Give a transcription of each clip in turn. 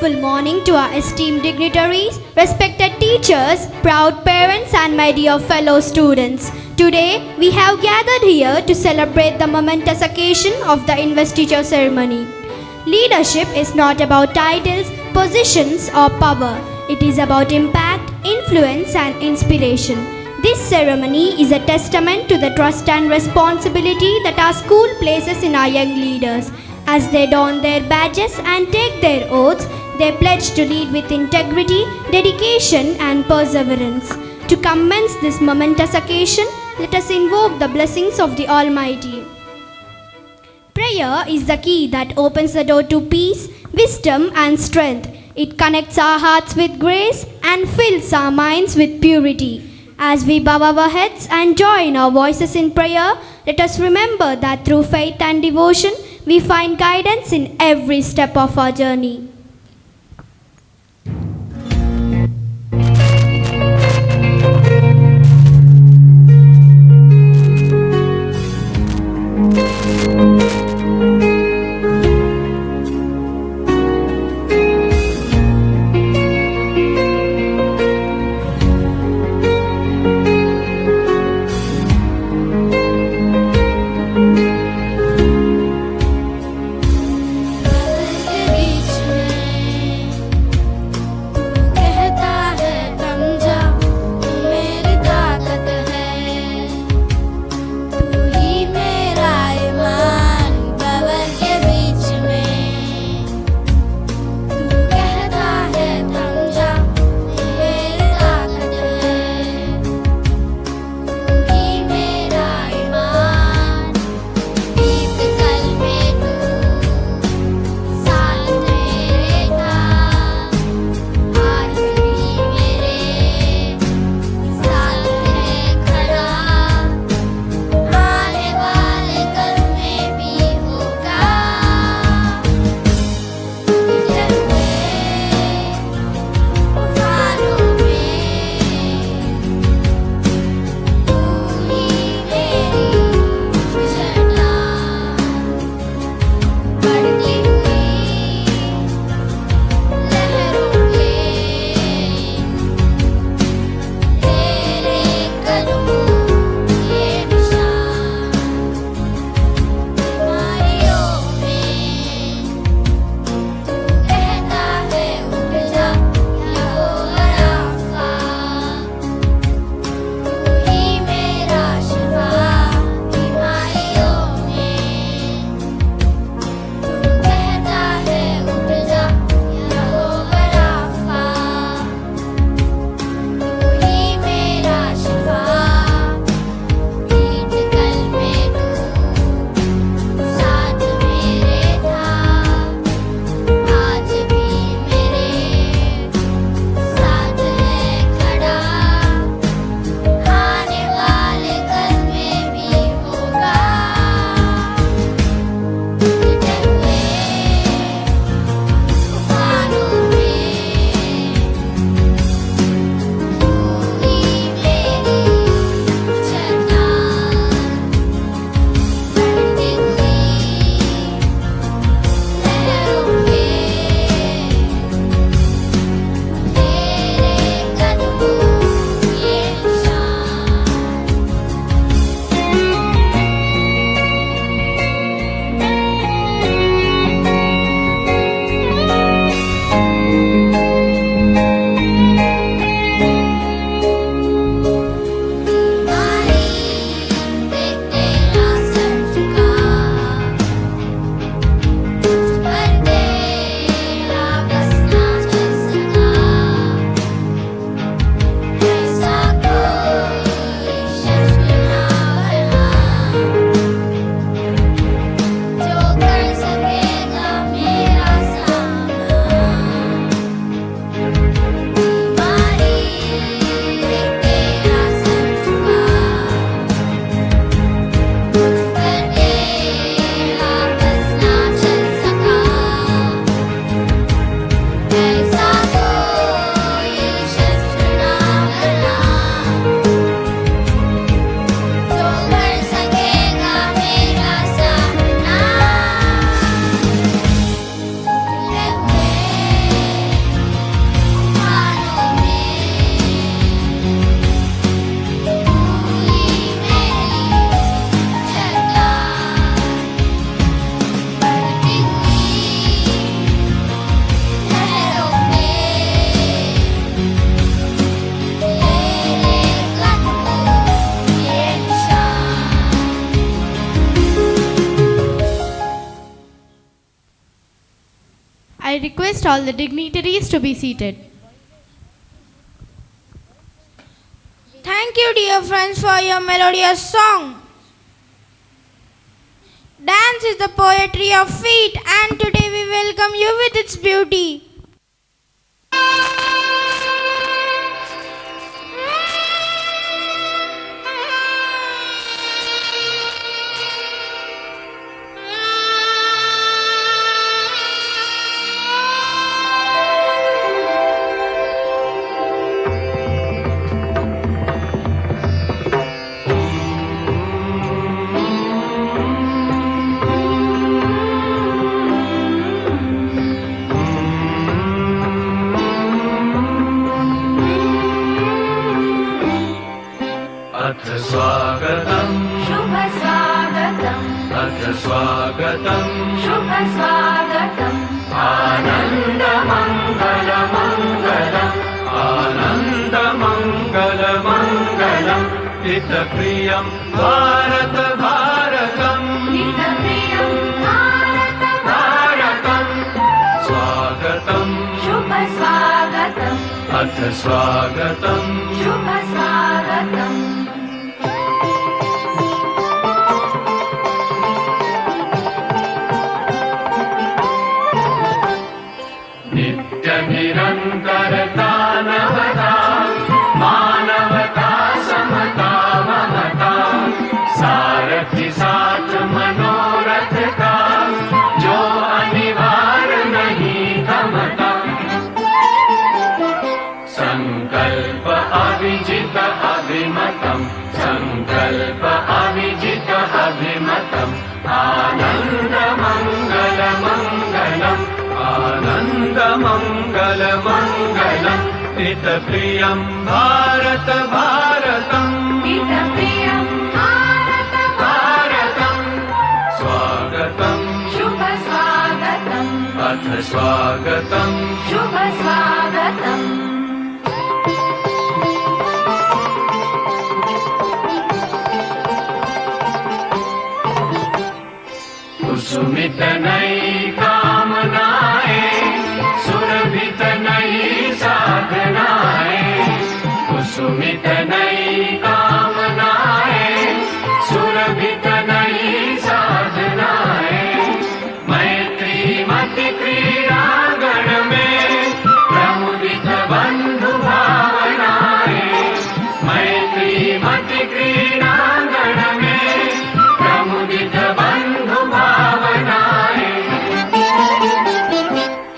joyful morning to our esteemed dignitaries, respected teachers, proud parents, and my dear fellow students. Today, we have gathered here to celebrate the momentous occasion of the investiture ceremony. Leadership is not about titles, positions, or power. It is about impact, influence, and inspiration. This ceremony is a testament to the trust and responsibility that our school places in our young leaders. As they don their badges and take their oaths, they pledge to lead with integrity, dedication, and perseverance. To commence this momentous occasion, let us invoke the blessings of the Almighty. Prayer is the key that opens the door to peace, wisdom, and strength. It connects our hearts with grace and fills our minds with purity. As we bow our heads and join our voices in prayer, let us remember that through faith and devotion, we find guidance in every step of our journey. बीच में I request all the dignitaries to be seated. Thank you, dear friends, for your melodious song. Dance is the poetry of feet, and today we welcome you with its beauty. अथ स्वागतम् शुभ स्वागतम् अथ स्वागतम् शुभ स्वागतम् आनन्दमङ्गलमङ्गलम् आनन्दमङ्गलमङ्गलम् हितप्रियं भारत भारतम् हितप्रियं भारत भारतम् स्वागतम् शुभ स्वागतम् अथ स्वागतम् शुभ स्वागतम् नित्यनिरन्तरता नवता मानवता समता ममता सारथि साथ मनोरथ का जो अनिवार्य नहीं थमता संकल्प अविजित अभिमतम् संकल्प अविजित अभिमतम् आनन्दमङ्गलमङ्गलम् आनन्दमङ्गलमङ्गलम् हितप्रियं भारत भारतम् हितप्रियं भारत भारतम् स्वागतम् शुभ स्वागतम् अथ स्वागतम् शुभ स्वागतम् कुसुमित नई कामनाएं सुरभित नई साधनाएं कुसुमित नई कामनाएं सुरभित नई साधनाएं मैत्री मति क्रीड़ांगण में प्रमुदित बंधु भावनाएं मैत्री मति क्रीड़ांगण में प्रमुदित बंधु भावनाएं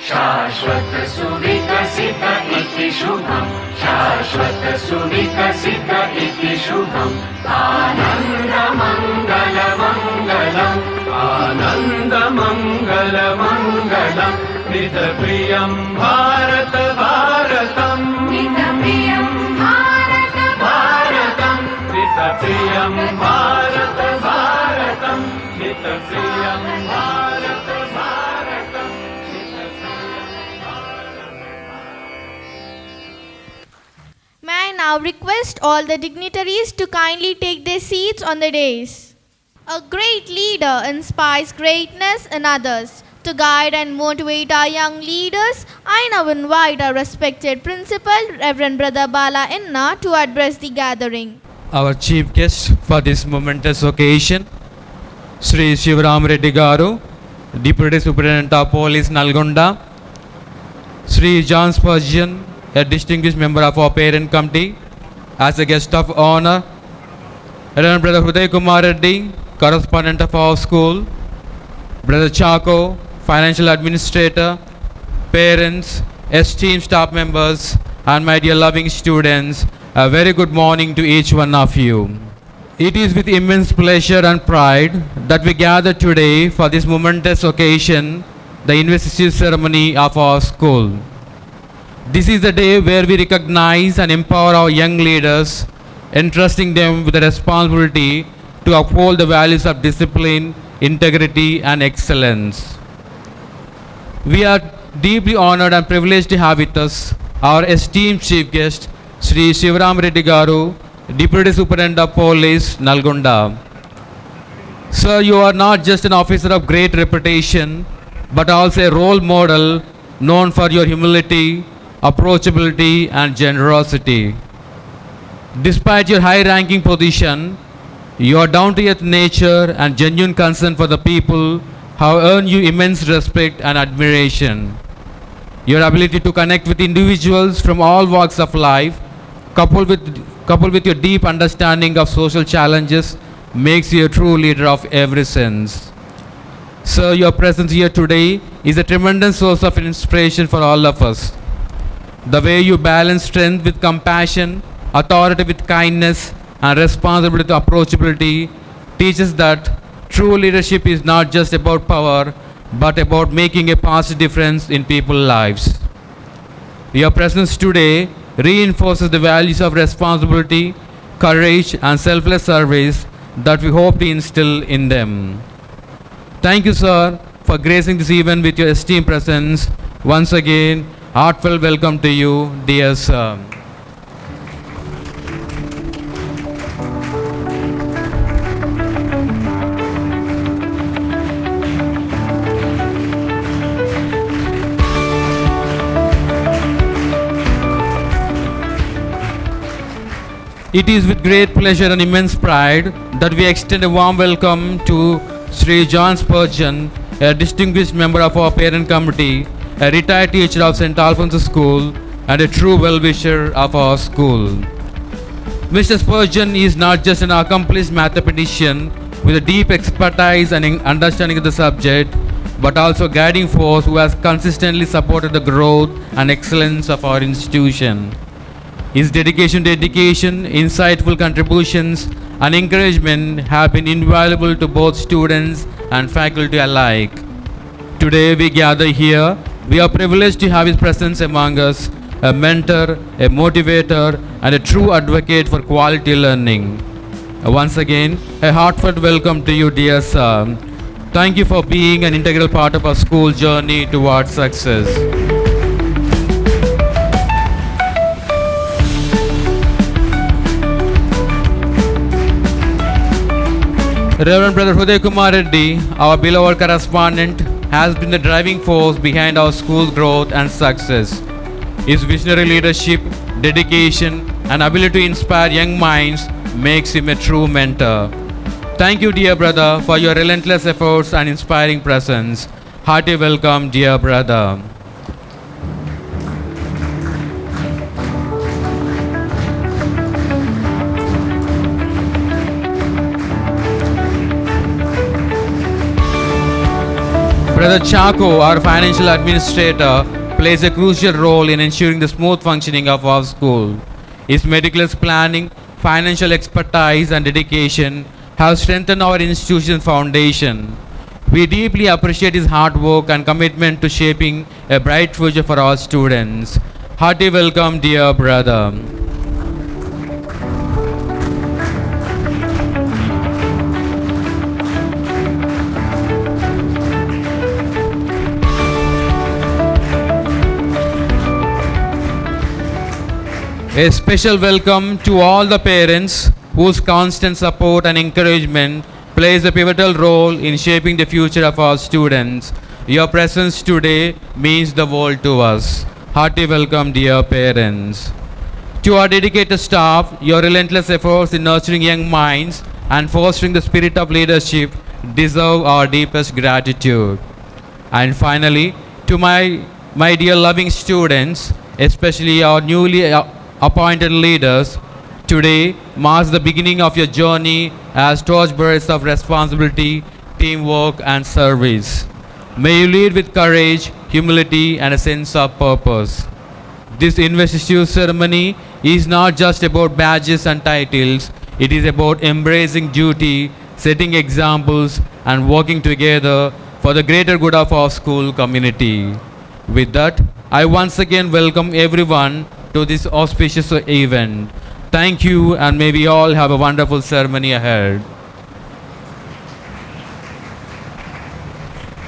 शाश्वत सुविकसित इति शुभम् शाश्वत सुविकसित इति शुभम् आनन्दमङ्गलमङ्गलम् आनन्दमङ्गलमङ्गलम् हितप्रियं भारत भारतम् हितप्रियं भारत भारतम् हितप्रियं भारत भारतम् हितप्रियं भारत भारतम् May I now request all the dignitaries to kindly take their seats on the dais. A great leader inspires greatness in others. To guide and motivate our young leaders, I now invite our respected principal, Reverend Brother Bala Inna, to address the gathering. Our chief guest for this momentous occasion, Sri Shivaram Reddy Garu, Deputy Superintendent of Police Nalgonda, Sri John Spurgeon, a distinguished member of our parent committee, as a guest of honor, Reverend Brother Uday Kumar Reddy, correspondent of our school, Brother Chako, financial administrator, parents, esteemed staff members, and my dear loving students, a very good morning to each one of you. It is with immense pleasure and pride that we gather today for this momentous occasion, the investiture ceremony of our school. This is the day where we recognize and empower our young leaders, entrusting them with the responsibility to uphold the values of discipline, integrity, and excellence. We are deeply honored and privileged to have with us our esteemed chief guest, Sri Shivaram Reddy Garu, Deputy Superintendent of Police, Nalgonda. Sir, you are not just an officer of great reputation, but also a role model known for your humility, approachability, and generosity. Despite your high ranking position, your down to earth nature and genuine concern for the people have earned you immense respect and admiration. Your ability to connect with individuals from all walks of life, coupled with your deep understanding of social challenges, makes you a true leader of every sense. Sir, your presence here today is a tremendous source of inspiration for all of us. The way you balance strength with compassion, authority with kindness, and responsibility with approachability teaches that true leadership is not just about power, but about making a positive difference in people's lives. Your presence today reinforces the values of responsibility, courage, and selfless service that we hope to instill in them. Thank you, sir, for gracing this event with your esteemed presence. Once again, heartfelt welcome to you, dear sir. It is with great pleasure and immense pride that we extend a warm welcome to Sri John Spurgeon, a distinguished member of our parent committee, a retired teacher of St. Alphonsus School, and a true well-wisher of our school. Mr. Spurgeon is not just an accomplished mathematician with a deep expertise and understanding of the subject, but also a guiding force who has consistently supported the growth and excellence of our institution. His dedication to education, insightful contributions, and encouragement have been invaluable to both students and faculty alike. Today we gather here, we are privileged to have his presence among us, a mentor, a motivator, and a true advocate for quality learning. Once again, a heartfelt welcome to you, dear sir. Thank you for being an integral part of our school journey towards success. Reverend Brother Uday Kumar Reddy, our beloved correspondent, has been the driving force behind our school's growth and success. His visionary leadership, dedication, and ability to inspire young minds makes him a true mentor. Thank you, dear brother, for your relentless efforts and inspiring presence. Hearty welcome, dear brother. Brother Chaco, our financial administrator, plays a crucial role in ensuring the smooth functioning of our school. His meticulous planning, financial expertise, and dedication have strengthened our institution's foundation. We deeply appreciate his hard work and commitment to shaping a bright future for our students. Hearty welcome, dear brother. A special welcome to all the parents whose constant support and encouragement plays a pivotal role in shaping the future of our students. Your presence today means the world to us. Hearty welcome, dear parents. To our dedicated staff, your relentless efforts in nurturing young minds and fostering the spirit of leadership deserve our deepest gratitude. And finally, to my dear loving students, especially our newly appointed leaders, today marks the beginning of your journey as torchbearers of responsibility, teamwork, and service. May you lead with courage, humility, and a sense of purpose. This investiture ceremony is not just about badges and titles, it is about embracing duty, setting examples, and working together for the greater good of our school community. With that, I once again welcome everyone to this auspicious event. Thank you, and may we all have a wonderful ceremony ahead.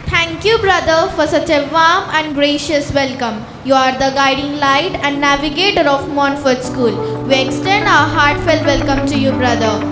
Thank you, brother, for such a warm and gracious welcome. You are the guiding light and navigator of Montfort School. We extend our heartfelt welcome to you, brother.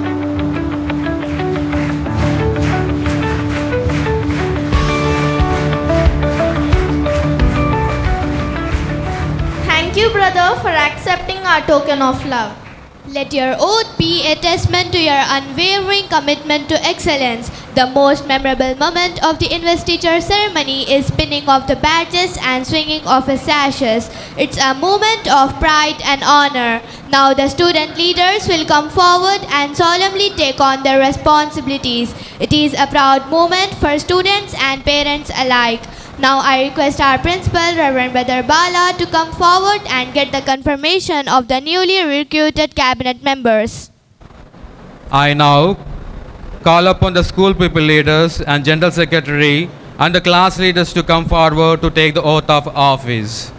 accepting our token of love. Let your oath be a testament to your unwavering commitment to excellence. The most memorable moment of the investiture ceremony is pinning of the badges and swinging of the sashes. It's a moment of pride and honor. Now the student leaders will come forward and solemnly take on their responsibilities. It is a proud moment for students and parents alike. Now I request our principal, Reverend Brother Bala, to come forward and get the confirmation of the newly recruited cabinet members. I now call upon the school people leaders and general secretary and the class leaders to come forward to take the oath of office.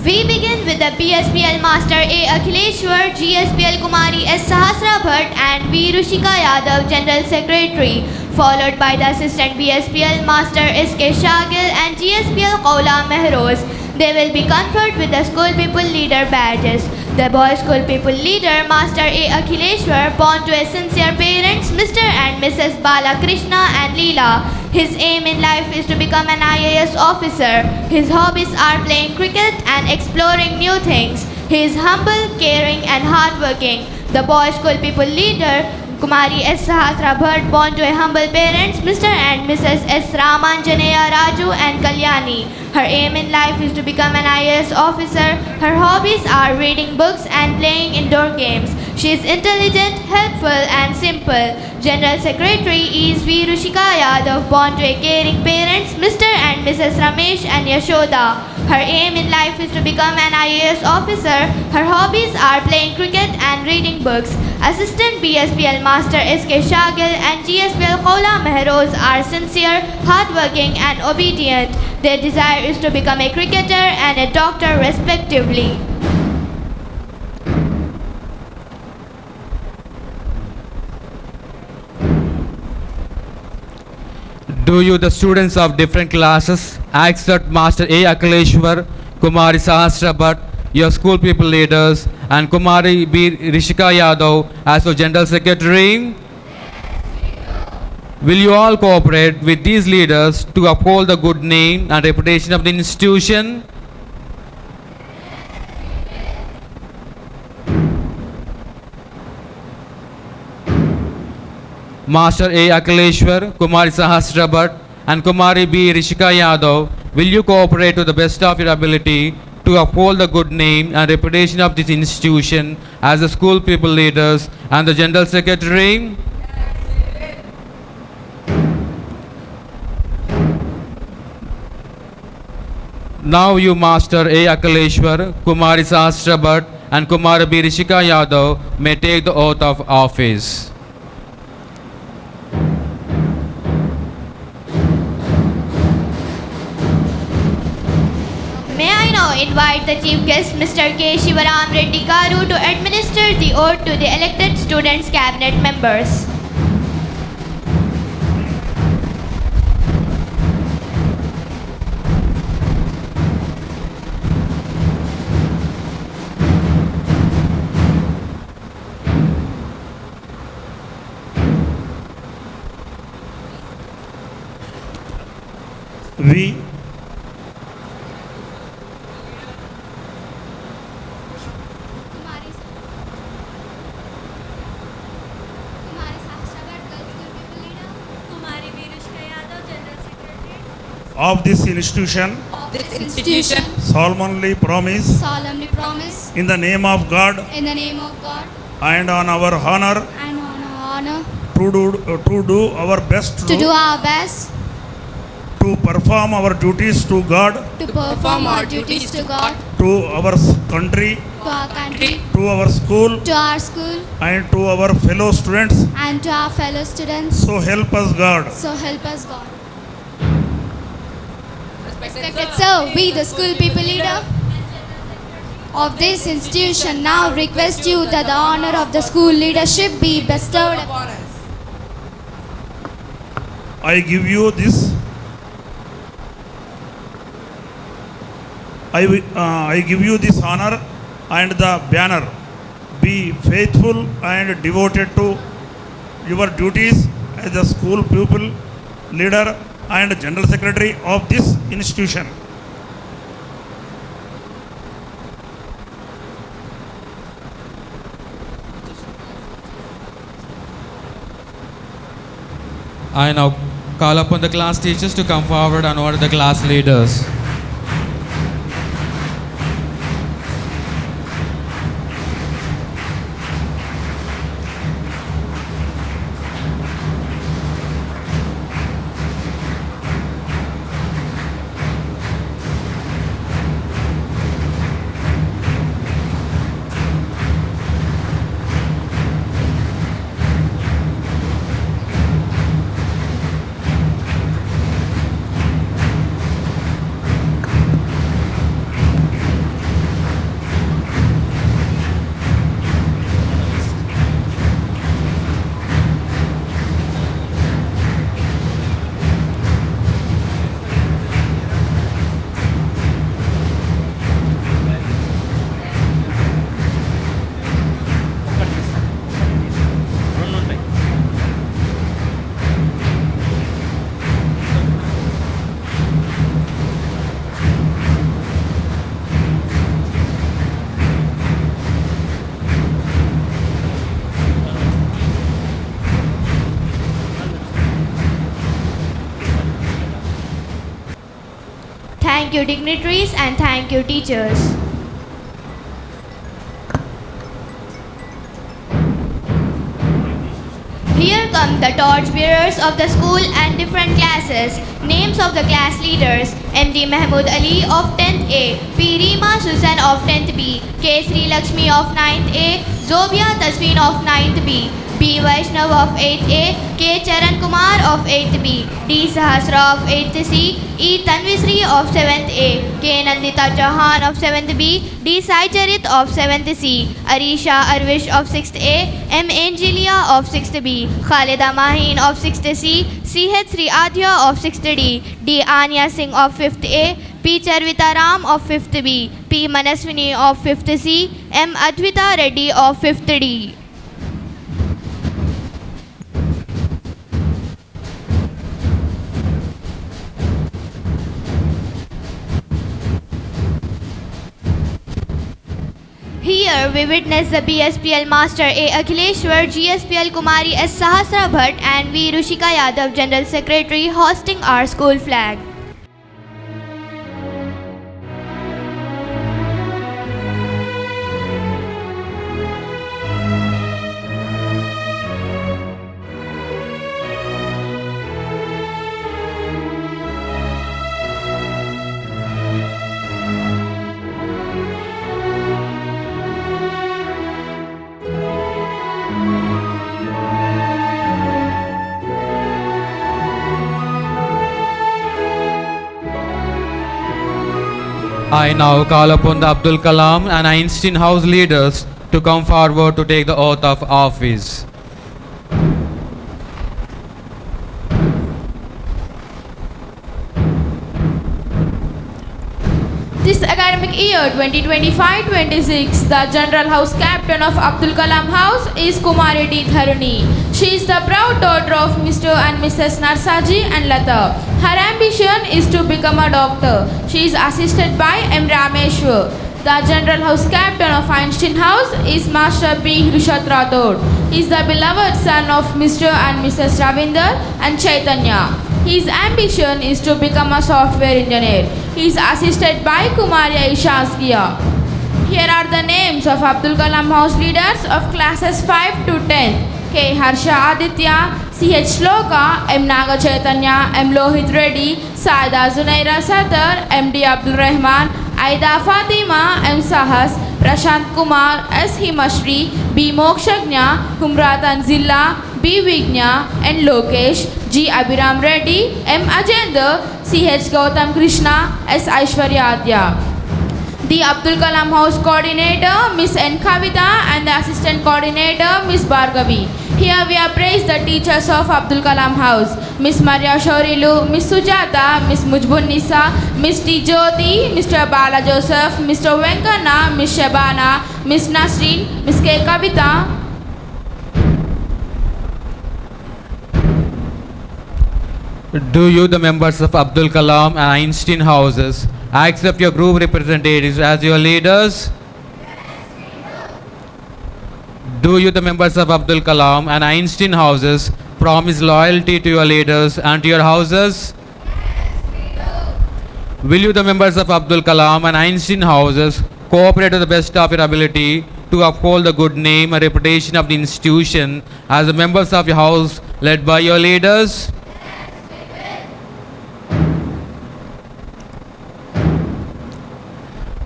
We begin with the BSPL Master A. Akhileshwar, GSPL Kumari S. Sahasra Bhatt and V. Rushika Yadav, General Secretary, followed by the Assistant BSPL Master S.K. Shagil and GSPL Qawla Mehroz. They will be conferred with the School People Leader badges. The Boy School People Leader, Master A. Akhileshwar, born to a sincere parents, Mr. and Mrs. Balakrishna and Leela. His aim in life is to become an IAS officer. His hobbies are playing cricket and exploring new things. He is humble, caring and hardworking. The Boy School People Leader, Kumari S. Sahasra Bhatt, born to a humble parents, Mr. and Mrs. S. Ramanjaneya Raju and Kalyani. Her aim in life is to become an IAS officer. Her hobbies are reading books and playing indoor games. She is intelligent, helpful and simple. General Secretary is V. Rushika Yadav, born to a caring parents, Mr. and Mrs. Ramesh and Yashoda. Her aim in life is to become an IAS officer. Her hobbies are playing cricket and reading books. Assistant BSPL Master S.K. Shagil and GSPL Qawla Mehroz are sincere, hardworking and obedient. Their desire is to become a cricketer and a doctor respectively. Do you, the students of different classes, accept Master A. Akhileshwar, Kumari Sahasra Bhatt, your school people leaders, and Kumari B. Rishika Yadav as your General Secretary? Will you all cooperate with these leaders to uphold the good name and reputation of the institution? Master A. Akhileshwar, Kumari Sahasra Bhatt and Kumari B. Rishika Yadav, will you cooperate to the best of your ability to uphold the good name and reputation of this institution as the school people leaders and the General Secretary? Now you, Master A. Akhileshwar, Kumari Sahasra Bhatt and Kumari B. Rishika Yadav, may take the oath of office. May I now invite the Chief Guest, Mr. K. Shivaram Reddy Garu, to administer the oath to the elected students' cabinet members. We of this institution solemnly promise in the name of God and on our honor to do our best to perform our duties to God, to our country, to our school, and to our fellow students. So help us God. Respected sir, we the school people leader of this institution now request you that the honor of the school leadership be bestowed upon us. I give you this. I give you this honor and the banner. Be faithful and devoted to your duties is the school pupil leader and general secretary of this institution. I now call upon the class teachers to come forward and order the class leaders. Thank you, dignitaries, and thank you, teachers. Here come the torchbearers of the school and different classes. Names of the class leaders: MD Mahmood Ali of 10th A, P. Reema Susan of 10th B, K. Sri Lakshmi of 9th A, Zobia Tasveen of 9th B, B. Vaishnav of 8th A, K. Charan Kumar of 8th B, D. Sahasra of 8th C, E. Tanvisri of 7th A, K. Nandita Chauhan of 7th B, D. Sai Charit of 7th C, Arisha Arvish of 6th A, M. Angelia of 6th B, Khalida Mahin of 6th C, C. H. Sri Adya of 6th D, D. Anya Singh of 5th A, P. Charvita Ram of 5th B, P. Manaswini of 5th C, M. Advita Reddy of 5th D. Here we witness the BSPL Master A. Akhileshwar, GSPL Kumari S. Sahasra Bhatt and V. Rushika Yadav, General Secretary, hosting our school flag. I now call upon the Abdul Kalam and Einstein House leaders to come forward to take the oath of office. This academic year 2025-26, the General House Captain of Abdul Kalam House is Kumari D. Dharani. She is the proud daughter of Mr. and Mrs. Narsaji and Lata. Her ambition is to become a doctor. She is assisted by M. Rameshwar. The General House Captain of Einstein House is Master P. Rishat Rathod. He is the beloved son of Mr. and Mrs. Ravinder and Chaitanya. His ambition is to become a software engineer. He is assisted by Kumari Aisha Askia. Here are the names of Abdul Kalam House leaders of classes 5 to 10. K. Harsha Aditya, C. H. Shloka, M. Naga Chaitanya, M. Lohit Reddy, Saida Zunaira Satar, M. D. Abdul Rahman, Aida Fatima, M. Sahas, Prashant Kumar, S. Himashri, B. Mokshagnya, Humra Tanzilla, B. Vignya, and Lokesh, G. Abhiram Reddy, M. Ajender, C. H. Gautam Krishna, S. Aishwarya Adya. The Abdul Kalam House Coordinator, Miss N. Kavita, and the Assistant Coordinator, Miss Bhargavi. Here we have praised the teachers of Abdul Kalam House, Miss Maria Shaurilu, Miss Sujata, Miss Mujbun Nisa, Miss T. Jyoti, Mr. Bala Joseph, Mr. Venkana, Miss Shabana, Miss Nasreen, Miss K. Kavita. Do you, the members of Abdul Kalam and Einstein houses, accept your group representatives as your leaders? Do you, the members of Abdul Kalam and Einstein houses, promise loyalty to your leaders and to your houses? Will you, the members of Abdul Kalam and Einstein houses, cooperate to the best of your ability to uphold the good name and reputation of the institution as the members of your house led by your leaders?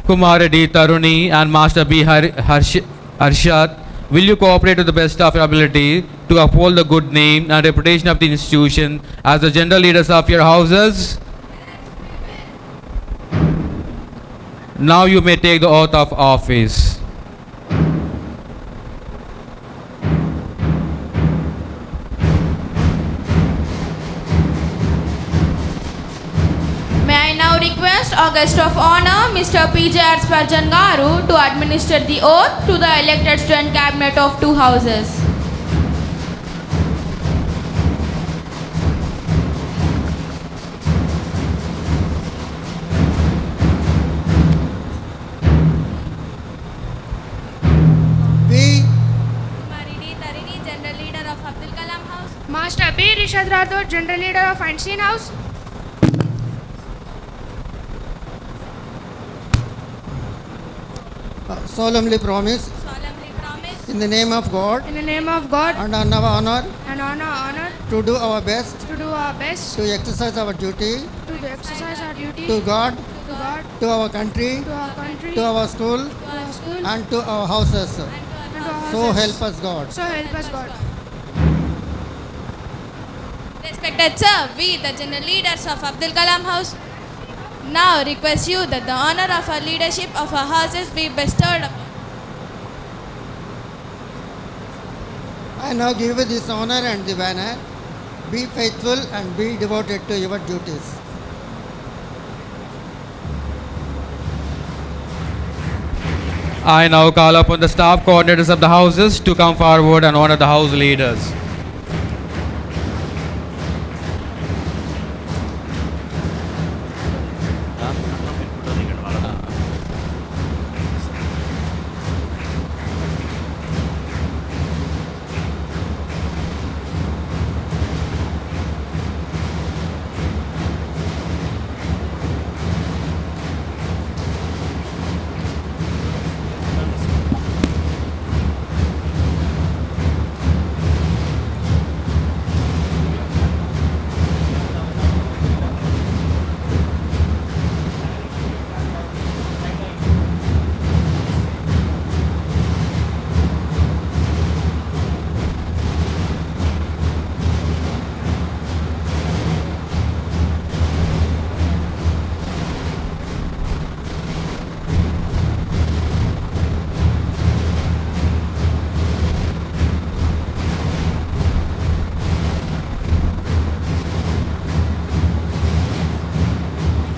Kumari D. Taruni and Master B. Harshad, will you cooperate to the best of your ability to uphold the good name and reputation of the institution as the general leaders of your houses? Now you may take the oath of office. May I now request our guest of honor, Mr. P.J.R. Spurgeon Garu, to administer the oath to the elected student cabinet of two houses. We, Maridi Tarini, General Leader of Abdul Kalam House. Master B. Rishad Rathod, General Leader of Einstein House. solemnly promise Solemnly promise in the name of God In the name of God and on our honor and on our honor to do our best to do our best to exercise our duty to exercise our duty to God, to God, to our country, to our country, to our school to our school, and to our houses. and to our So houses. help us God. So help us God. Respected sir, we the general leaders of Abdul Kalam House now request you that the honor of our leadership of our houses be bestowed upon. I now give you this honor and the banner. Be faithful and be devoted to your duties. I now call upon the staff coordinators of the houses to come forward and honor the house leaders.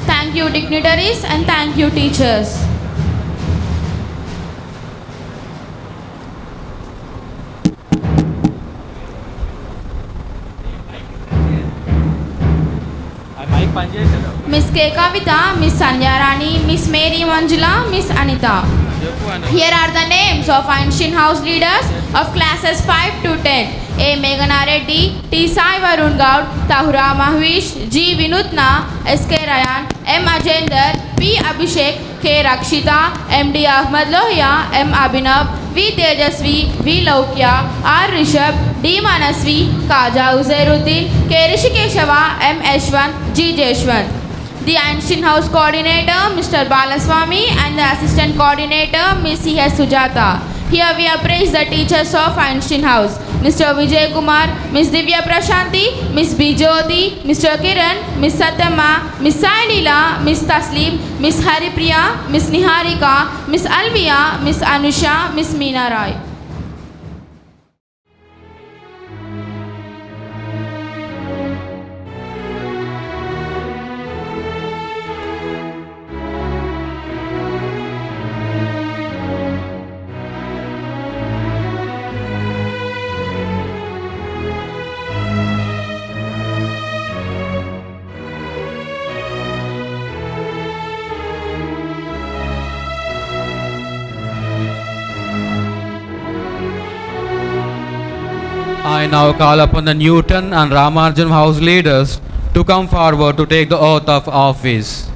Thank you, dignitaries, and thank you, teachers. Miss K. Kavita, Miss Sandhya Rani, Miss Mary Manjula, Miss Anita. Here are the names of Einstein House leaders of classes 5 to 10. A. Meghana Reddy, T. Sai Varun Gaud, Tahura Mahwish, G. Vinutna, S. K. Rayan, M. Ajender, P. Abhishek, K. Rakshita, M. D. Ahmad Lohia, M. Abhinav, V. Tejasvi, V. Laukya, R. Rishabh, D. Manasvi, Kaja Uzairuddin, K. Rishikeshava, M. Ashwant, G. Jeshwant. The Einstein House coordinator, Mr. Balaswamy, and the assistant coordinator, Ms. C.S. Sujata. Here we appraise the teachers of Einstein House, Mr. Vijay Kumar, Ms. Divya Prashanti, Ms. B. Jyoti, Mr. Kiran, Ms. Satyama, Ms. Sai Leela, Ms. Taslim, Ms. Haripriya, Ms. Niharika, Ms. Alvia, Ms. Anusha, Ms. Meena Rai. I now call upon the Newton and Ramanujan House leaders to come forward to take the oath of office.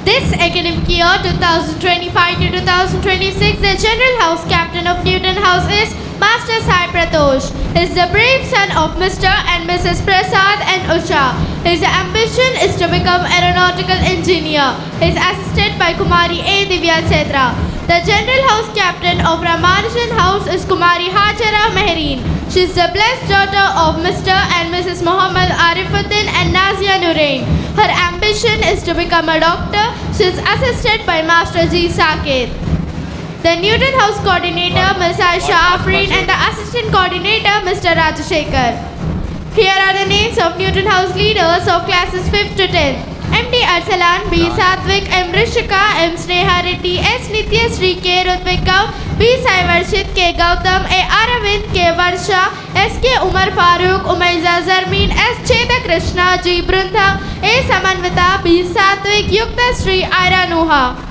This academic year 2025 to 2026, the General House Captain of Newton House is Master Sai Pratosh. He is the brave son of Mr. and Mrs. Prasad and Usha. His ambition is to become aeronautical engineer. He is assisted by Kumari A. Divya Chetra. The General House Captain of Ramanujan House is Kumari Hajara Mehreen. She is the blessed daughter of Mr. and Mrs. Muhammad Arifuddin and Nazia Nurain. Her ambition is to become a doctor. She is assisted by Master G. Sakir. The Newton House Coordinator, Ms. Aisha Afreen, and the Assistant Coordinator, Mr. Rajashekhar. Here are the names of Newton House leaders of classes 5th to 10th. MD Arsalan, B. Satvik, M. Rishika, M. Sneha Reddy, S. Nitya Sri, K. Rutvika, B. Sai Varshit, K. Gautam, A. Aravind, K. Varsha, S. K. Umar Farooq, Umaiza Zarmeen, S. Cheta Krishna, G. Brunda, A. Samanvita, B. Satvik, Yukta Sri, Ira Nuha.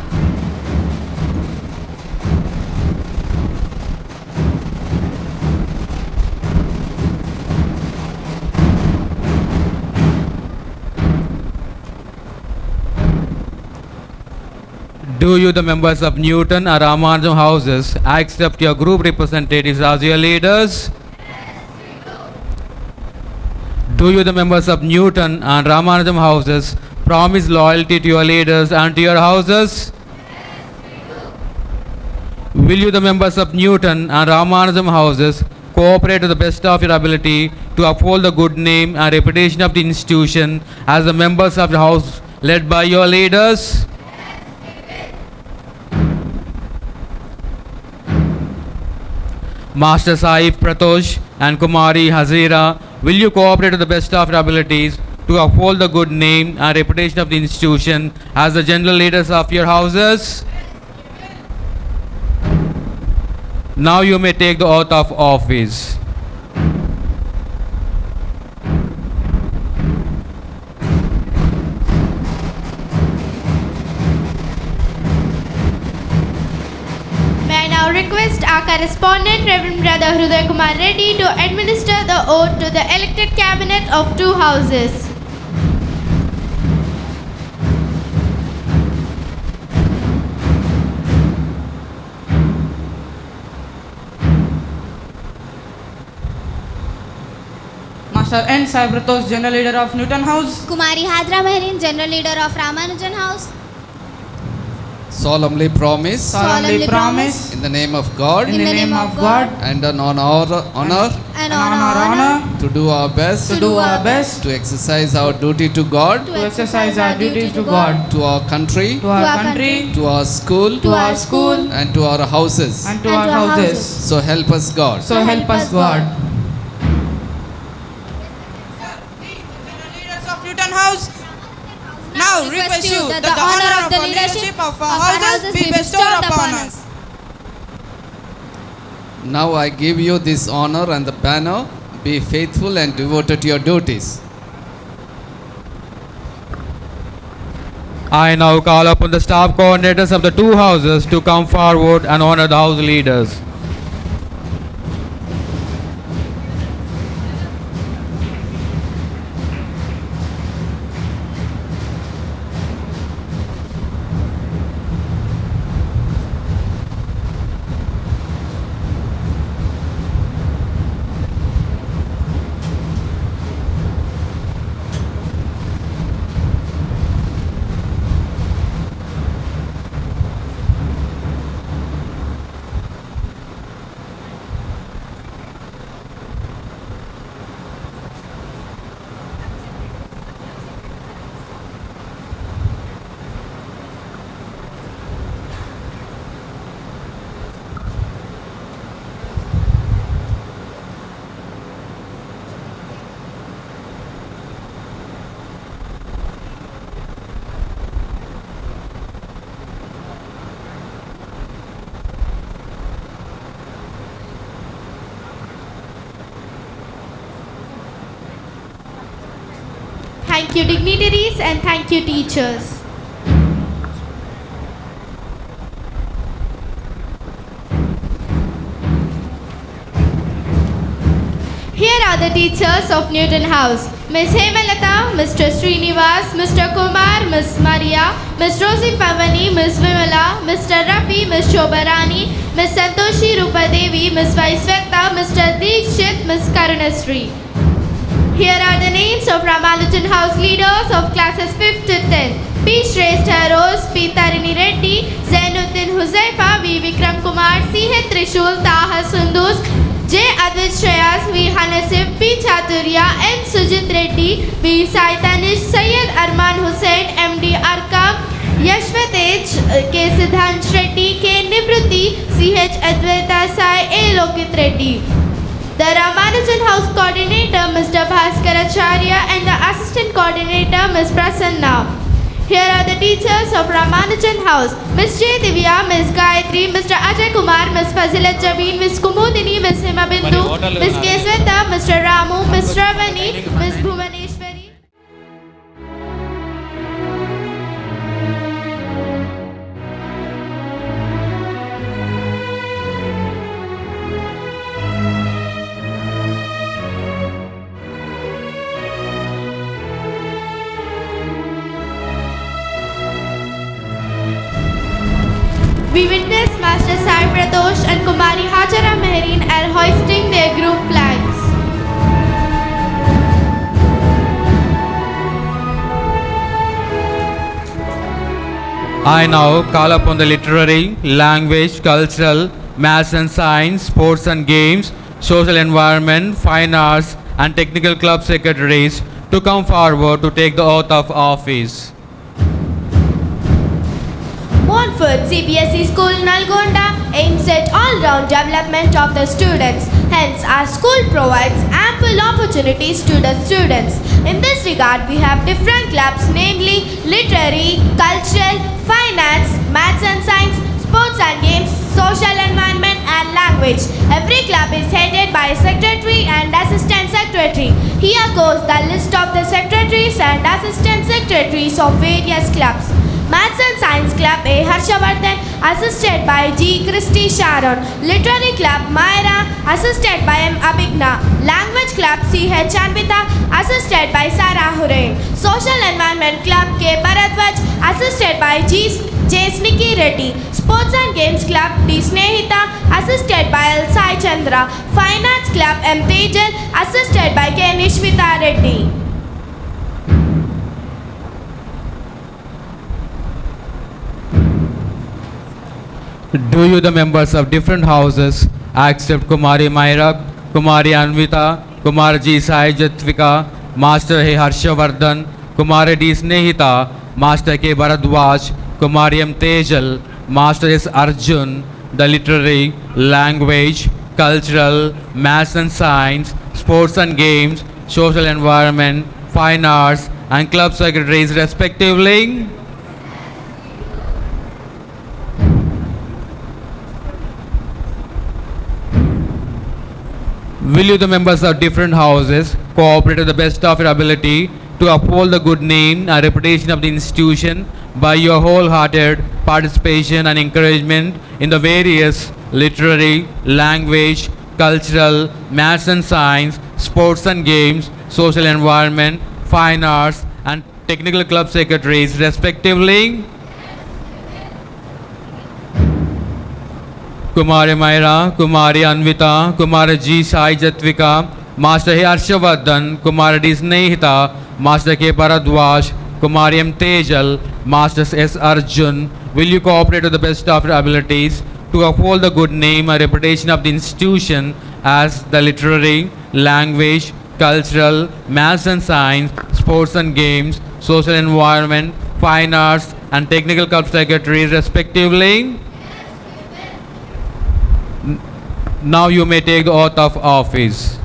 Do you, the members of Newton and Ramanujan houses, accept your group representatives as your leaders? Do you, the members of Newton and Ramanujan houses, promise loyalty to your leaders and to your houses? Will you, the members of Newton and Ramanujan houses, cooperate to the best of your ability to uphold the good name and reputation of the institution as the members of the house led by your leaders? Master Saif Pratosh and Kumari Hazira, will you cooperate to the best of your abilities to uphold the good name and reputation of the institution as the general leaders of your houses? Now you may take the oath of office. Request our correspondent Reverend Brother Hruday Kumar Reddy to administer the oath to the elected cabinet of two houses. Master N. Sai Pratosh, General Leader of Newton House. Kumari Hajra Mehreen, General Leader of Ramanujan House. Solemnly promise. In the name of God. In the name of God. And on honor. To do our best. To exercise our duty to God. To our country. To our school. And to our houses. So help us God. Leaders of Newton House. Now request you that the honor of the leadership of our houses be bestowed upon us. Now I give you this honor and the banner. Be faithful and devoted to your duties. I now call upon the staff coordinators of the two houses to come forward and honor the house leaders. Thank you dignitaries and thank you teachers. Here are the teachers of Newton House. Ms. Hemalata, Mr. Srinivas, Mr. Kumar, Ms. Maria, Ms. Rosie Pavani, Ms. Vimala, Mr. Rafi, Ms. Shobarani, Ms. Santoshi Rupadevi, Ms. Vaisvekta, Mr. Dikshit, Ms. Karunasri. Here are the names of Ramanujan House leaders of classes 5th to 10th. P. Shrestha Rose, P. Tarini Reddy, Zainuddin Huzaifa, V. Vikram Kumar, C. H. Trishul, Taha Sundus, J. Advait Shreyas, V. Hanasif, P. Chaturya, N. Sujit Reddy, B. Sai Tanish, Syed Arman Hussain, MD Arkam, Yashwatej, K. Siddhansh Reddy, K. Nivruti, C. H. Advaita Sai, A. Lokit Reddy. The Ramanujan House Coordinator, Mr. Bhaskar Acharya, and the Assistant Coordinator, Ms. Prasanna. Here are the teachers of Ramanujan House. Ms. J. Divya, Ms. Gayatri, Mr. Ajay Kumar, Ms. Fazilat Jabin, Ms. Kumudini, Ms. Hima Bindu, Ms. Kesweta, Mr. Ramu, Ms. Ravani, Ms. Bhuvaneshwari. We witnessed Master Sai Pradosh and Kumari Hajara Mehreen are hoisting their group flags. I now call upon the literary, language, cultural, maths and science, sports and games, social environment, fine arts and technical club secretaries to come forward to take the oath of office. Montfort CBSE School Nalgonda aims at all-round development of the students. Hence, our school provides ample opportunities to the students. In this regard, we have different clubs, namely literary, cultural, fine arts, maths and science, sports and games, social environment and language. Every club is headed by a secretary and assistant secretary. Here goes the list of the secretaries and assistant secretaries of various clubs. Maths and Science Club A. Harshavardhan, assisted by G. Christy Sharon. Literary Club Myra, assisted by M. Abhigna. Language Club C. H. Anvita, assisted by Sarah Hurain. Social Environment Club K. Bharadwaj, assisted by J. Sniki Reddy. Sports and Games Club D. Snehita, assisted by L. Sai Chandra. Fine Arts Club M. Tejal, assisted by K. Nishwita Reddy. Do you, the members of different houses, accept Kumari Myra, Kumari Anvita, Kumar G. Sai Jatvika, Master He Harshavardhan, Kumari D. Snehita, Master K. Bharadwaj, Kumari M. Tejal, Master S. Arjun, the literary, language, cultural, maths and science, sports and games, social environment, fine arts and club secretaries respectively? Will you, the members of different houses, cooperate to the best of your ability to uphold the good name and reputation of the institution by your wholehearted participation and encouragement in the various literary, language, cultural, maths and science, sports and games, social environment, fine arts and technical club secretaries respectively? Kumari Myra, Kumari Anvita, Kumari G. Sai Jatvika, Master H. Harshavardhan, Kumari D. Snehita, Master K. Bharadwaj, Kumari M. Tejal, Master S. Arjun, will you cooperate to the best of your abilities to uphold the good name and reputation of the institution as the literary, language, cultural, maths and science, sports and games, social environment, fine arts and technical club secretaries respectively? Now you may take the oath of office.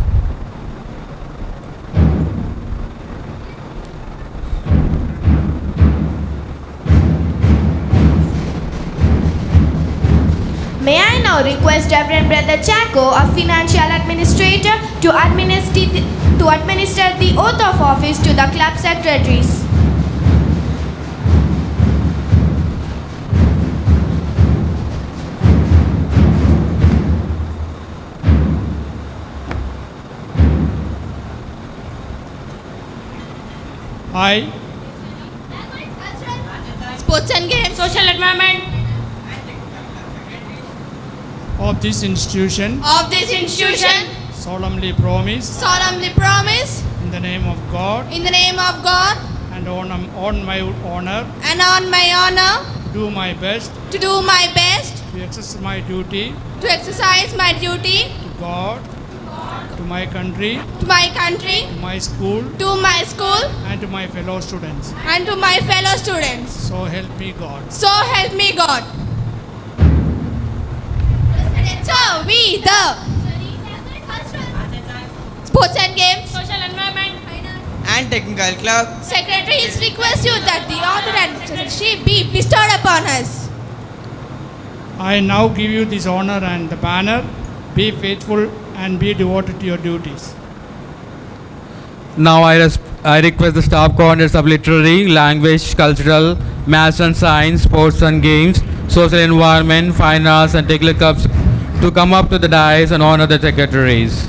May I now request Reverend Brother Chaco, a financial administrator, to administer the oath of office to the club secretaries. I, Sports and games. Social environment. of this institution, solemnly promise, in the name of God, In the name of God and on my honor, and on my honor do my best to do my best to exercise my duty to exercise my duty to God, to my country, to my country, to my school, to my school and to my fellow students. and to my fellow students. So help me God. So help me God. So we the Sports and Games, Social Environment And technical club. secretaries request you that the honor and citizenship be bestowed upon us. I now give you this honor and the banner. Be faithful and be devoted to your duties. Now I request the staff coordinators of literary, language, cultural, maths and science, sports and games, social environment, fine arts and technical clubs to come up to the dais and honor the secretaries.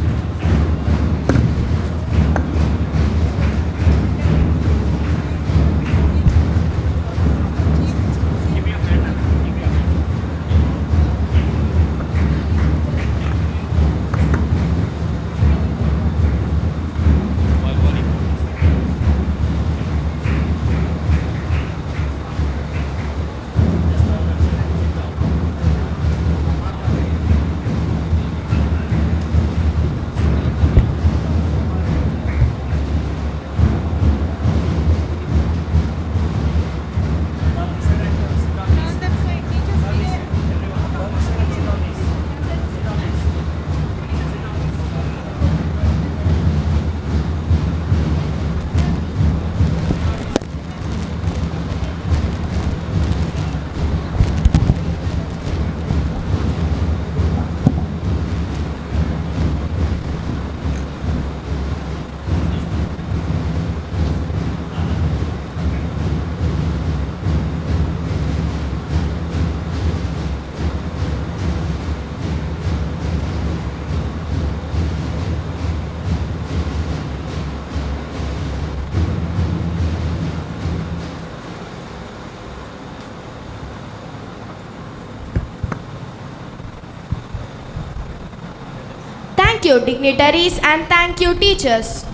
Thank you, dignitaries, and thank you, teachers.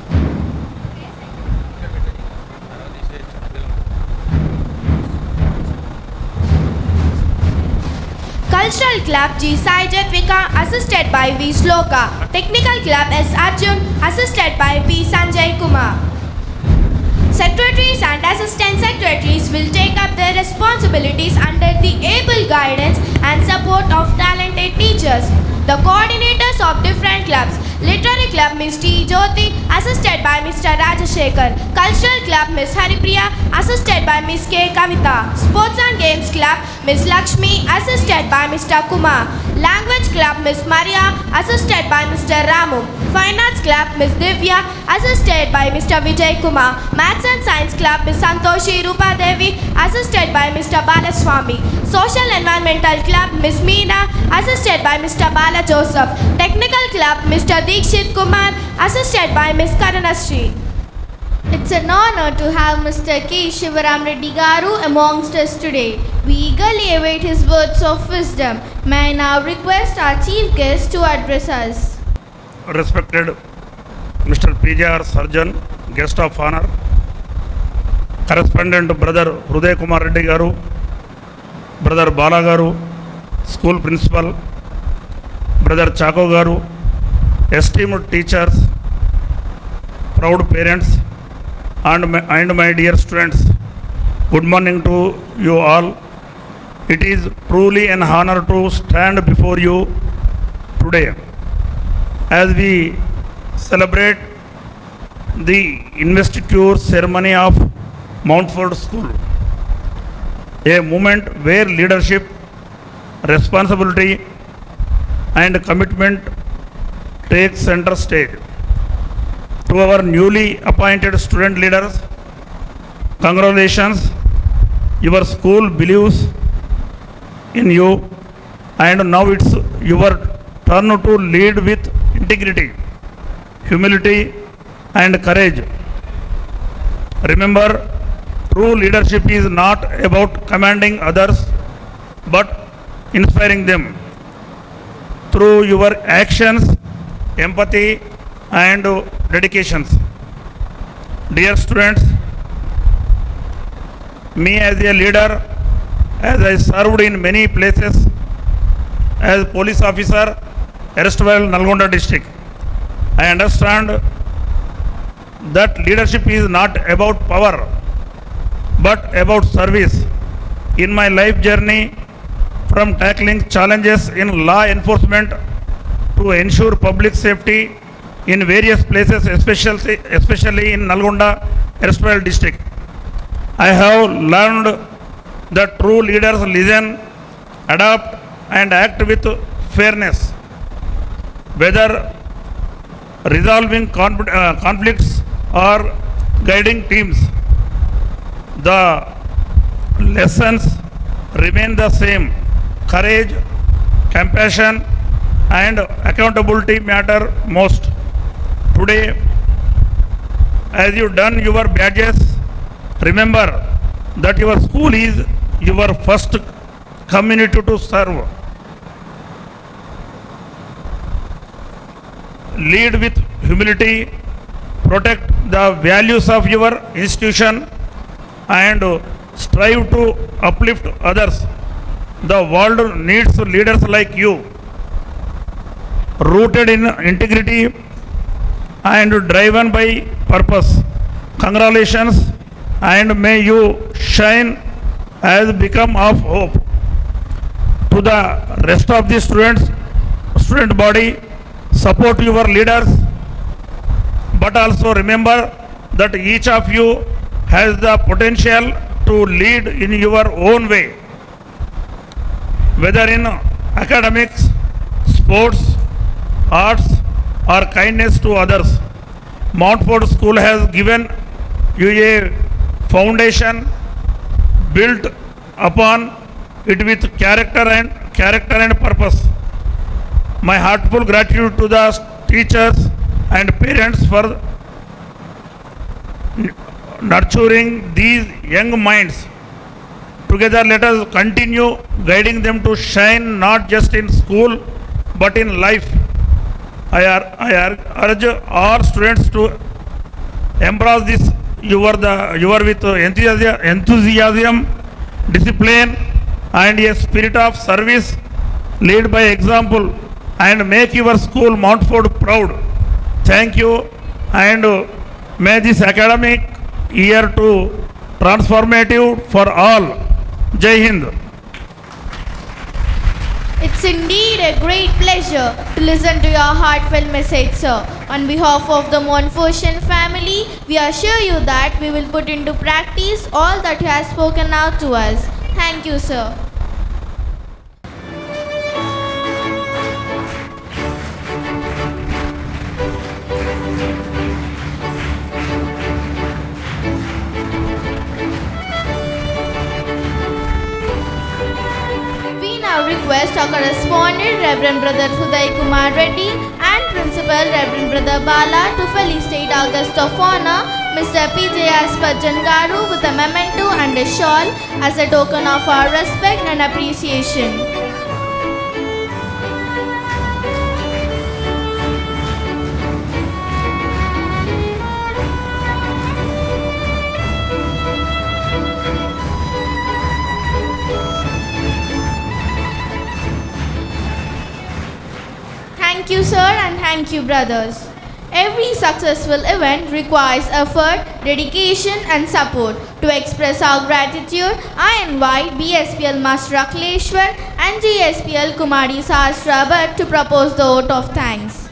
Cultural Club G. Sai Jatvika, assisted by V. Sloka. Technical Club S. Arjun, assisted by P. Sanjay Kumar. Secretaries and assistant secretaries will take up their responsibilities under the able guidance and support of talented teachers. The coordinators of different clubs: Literary Club Ms. T. Jyoti, assisted by Mr. Rajashekar; Cultural Club Ms. Haripriya, assisted by Ms. K. Kavita; Sports and Games Club Ms. Lakshmi, assisted by Mr. Kumar; Language Club Ms. Maria, assisted by Mr. Ramu; Fine Arts Club Ms. Divya, assisted by Mr. Vijay Kumar; Maths and Science Club Ms. Santoshi Rupa Devi, assisted by Mr. Balaswamy; Social Environmental Club Ms. Meena, assisted by Mr. Bala Joseph; Technical Club Mr. Dikshit Kumar, assisted by Ms. Karanasri. It's an honor to have Mr. K. Shivaram Reddy Garu amongst us today. We eagerly await his words of wisdom. May I now request our chief guest to address us. Respected Mr. PJR Surgeon, guest of honor, correspondent brother Hruday Kumar Reddy Garu, brother Bala Garu, school principal, brother Chako Garu, esteemed teachers, proud parents, and my dear students, good morning to you all. It is truly an honor to stand before you today as we celebrate the investiture ceremony of Mountford School, a moment where leadership, responsibility, and commitment take center stage. To our newly appointed student leaders, congratulations. Your school believes in you, and now it's your turn to lead with integrity, humility, and courage. Remember, true leadership is not about commanding others, but inspiring them through your actions, empathy, and dedications. Dear students, me as a leader, as I served in many places as police officer, erstwhile Nalgonda district, I understand that leadership is not about power, but about service. In my life journey, from tackling challenges in law enforcement to ensure public safety in various places, especially in Nalgonda, erstwhile district, I have learned that true leaders listen, adapt, and act with fairness, whether resolving conflicts or guiding teams. The lessons remain the same. Courage, compassion, and accountability matter most. Today, as you don your badges, remember that your school is your first community to serve. Lead with humility, protect the values of your institution, and strive to uplift others. The world needs leaders like you, rooted in integrity and driven by purpose. Congratulations, and may you shine as become of hope. To the rest of the student body, support your leaders, but also remember that each of you has the potential to lead in your own way, whether in academics, sports, arts, or kindness to others. Mountford School has given you a foundation built upon it with character and purpose. My heartfelt gratitude to the teachers and parents for nurturing these young minds. Together, let us continue guiding them to shine not just in school but in life. I urge all students to embrace this your with enthusiasm, discipline, and a spirit of service. Lead by example and make your school Mountford proud. Thank you, and may this academic year to transformative for all. Jai Hind. It's indeed a great pleasure to listen to your heartfelt message, sir. On behalf of the Montfortian family, we assure you that we will put into practice all that you have spoken out to us. Thank you, sir. Request our correspondent Reverend Brother Uday Kumar Reddy and Principal Reverend Brother Bala to felicitate our guest of honor Mr. P.J. Aspajan Garu with a memento and a shawl as a token of our respect and appreciation. Thank you, sir, and thank you, brothers. Every successful event requires effort, dedication, and support. To express our gratitude, I invite BSPL Master Akleshwar and GSPL Kumari Sahasrabhat to propose the vote of thanks.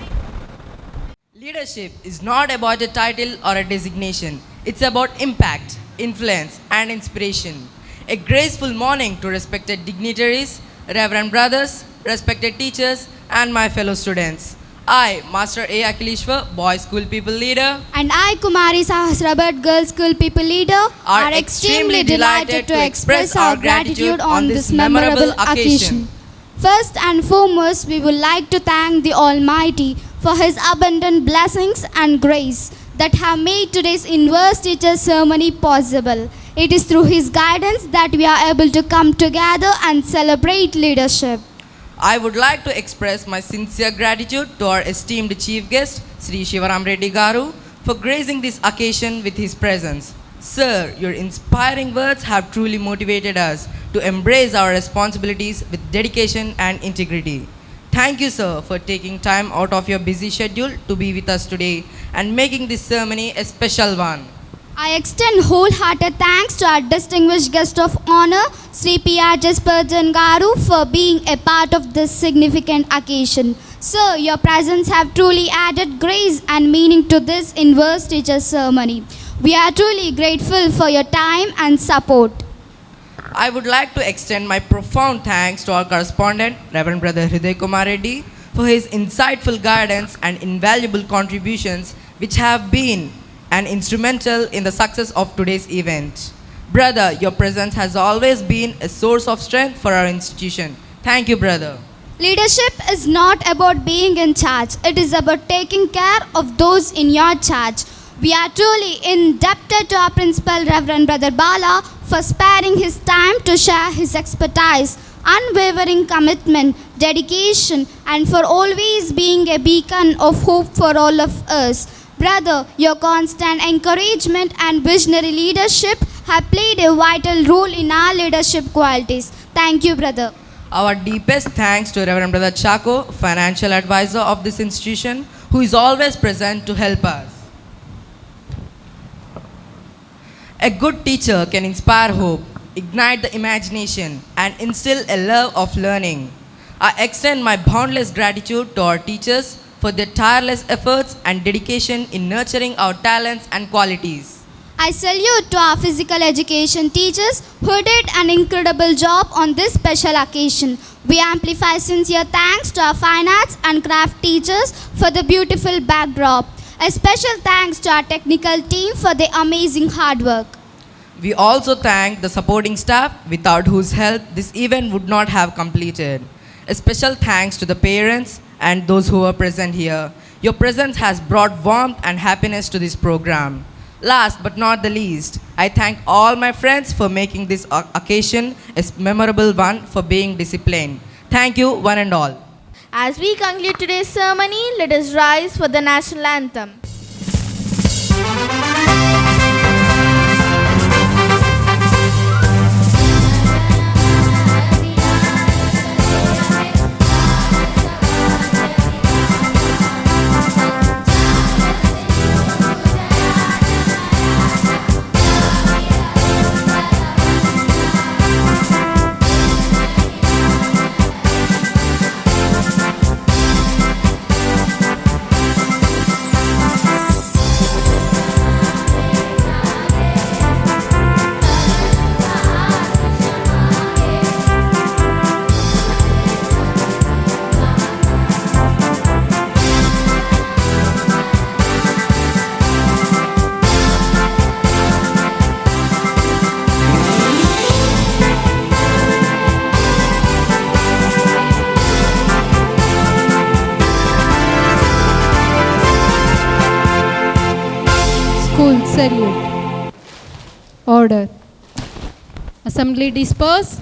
Leadership is not about a title or a designation. It's about impact, influence, and inspiration. A graceful morning to respected dignitaries, reverend brothers, respected teachers, and my fellow students. I, Master A. Akhileshwar, Boys School People Leader, and I, Kumari Sahasrabhat, Girls School People Leader, are extremely delighted to express our gratitude on this memorable occasion. First and foremost, we would like to thank the Almighty for his abundant blessings and grace that have made today's Inverse Teacher Ceremony possible. It is through his guidance that we are able to come together and celebrate leadership. I would like to express my sincere gratitude to our esteemed chief guest, Sri Shivaram Reddy Garu, for gracing this occasion with his presence. Sir, your inspiring words have truly motivated us to embrace our responsibilities with dedication and integrity. Thank you, sir, for taking time out of your busy schedule to be with us today and making this ceremony a special one. I extend wholehearted thanks to our distinguished guest of honor, Sri P.R. Jasperjan Garu, for being a part of this significant occasion. Sir, your presence have truly added grace and meaning to this Inverse Teacher Ceremony. We are truly grateful for your time and support. I would like to extend my profound thanks to our correspondent, Reverend Brother Hriday Kumar Reddy, for his insightful guidance and invaluable contributions which have been and instrumental in the success of today's event. Brother, your presence has always been a source of strength for our institution. Thank you, brother. Leadership is not about being in charge. It is about taking care of those in your charge. We are truly indebted to our principal, Reverend Brother Bala, for sparing his time to share his expertise, unwavering commitment, dedication, and for always being a beacon of hope for all of us. Brother, your constant encouragement and visionary leadership have played a vital role in our leadership qualities. Thank you, brother. Our deepest thanks to Reverend Brother Chaco, financial advisor of this institution, who is always present to help us. A good teacher can inspire hope, ignite the imagination, and instill a love of learning. I extend my boundless gratitude to our teachers for their tireless efforts and dedication in nurturing our talents and qualities. I salute to our physical education teachers who did an incredible job on this special occasion. We amplify sincere thanks to our fine arts and craft teachers for the beautiful backdrop. A special thanks to our technical team for their amazing hard work. We also thank the supporting staff without whose help this event would not have completed. A special thanks to the parents and those who were present here. Your presence has brought warmth and happiness to this program. Last but not the least, I thank all my friends for making this occasion a memorable one, for being disciplined. Thank you, one and all. As we conclude today's ceremony, let us rise for the national anthem. School salute. Order. Assembly disperse.